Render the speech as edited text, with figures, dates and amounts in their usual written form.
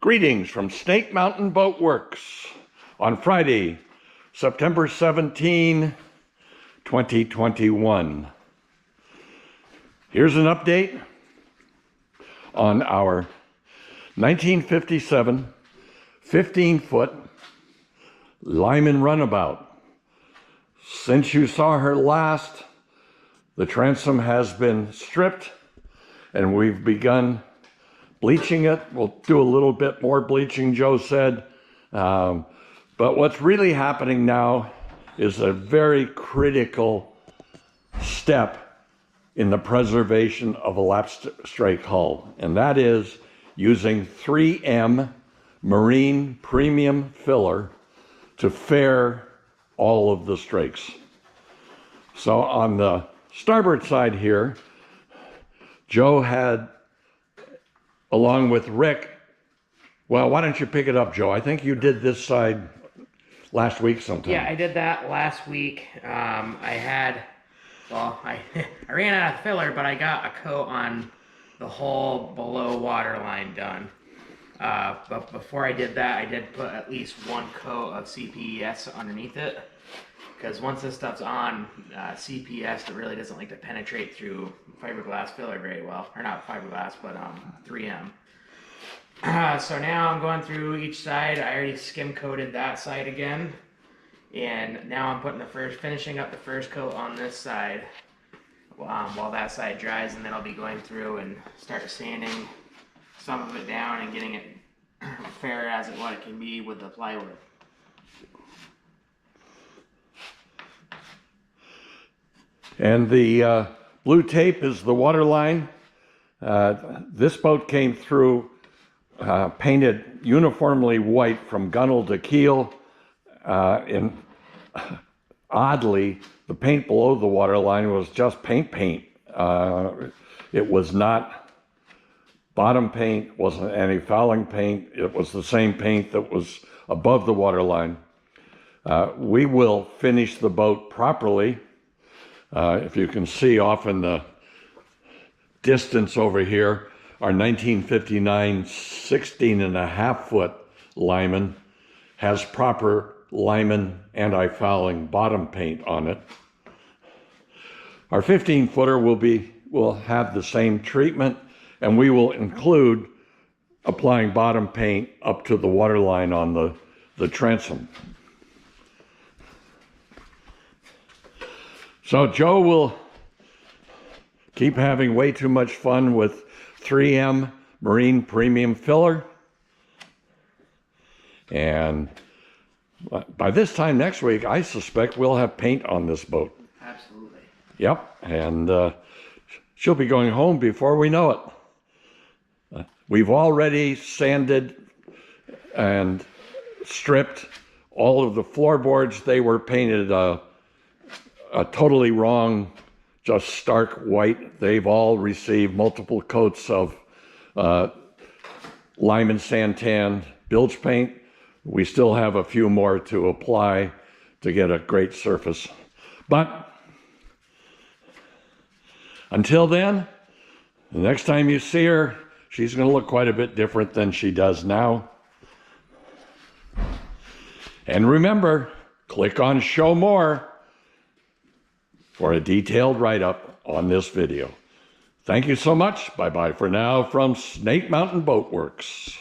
Greetings from Snake Mountain Boat Works on Friday, September 17, 2021. Here's an update on our 1957 15-foot Lyman runabout. Since you saw her last, the transom has been stripped and we've begun bleaching it. We'll do a little bit more bleaching, Joe said. But what's really happening now is a very critical step in the preservation of a lap strake hull, and that is using 3M Marine Premium Filler to fair all of the strakes. So on the starboard side here, Joe had, along with Rick, well, why don't you pick it up, Joe? I think you did this side last week sometime. Yeah, I did that last week. I ran out of filler, but I got a coat on the hull below waterline done. But before I did that, I did put at least one coat of CPS underneath it. Because once this stuff's on, CPS, it really doesn't like to penetrate through fiberglass filler very well. Or not fiberglass, but 3M. So now I'm going through each side. I already skim coated that side again. And now I'm putting finishing up the first coat on this side while that side dries. And then I'll be going through and start sanding some of it down and getting it fair as what it can be with the plywood. And the blue tape is the water line. This boat came through painted uniformly white from gunnel to keel. And oddly, the paint below the water line was just paint. It was not bottom paint, wasn't any fouling paint. It was the same paint that was above the water line. We will finish the boat properly. If you can see off in the distance over here, our 1959 16.5-foot Lyman has proper Lyman anti-fouling bottom paint on it. Our 15-footer will have the same treatment, and we will include applying bottom paint up to the waterline on the transom. So Joe will keep having way too much fun with 3M Marine Premium Filler. And by this time next week, I suspect we'll have paint on this boat. Absolutely. Yep, and she'll be going home before we know it. We've already sanded and stripped all of the floorboards. They were painted totally wrong, just stark white. They've all received multiple coats of Lyman Santan bilge paint. We still have a few more to apply to get a great surface. But until then, the next time you see her, she's going to look quite a bit different than she does now. And remember, click on Show More for a detailed write-up on this video. Thank you so much. Bye-bye for now from Snake Mountain Boat Works.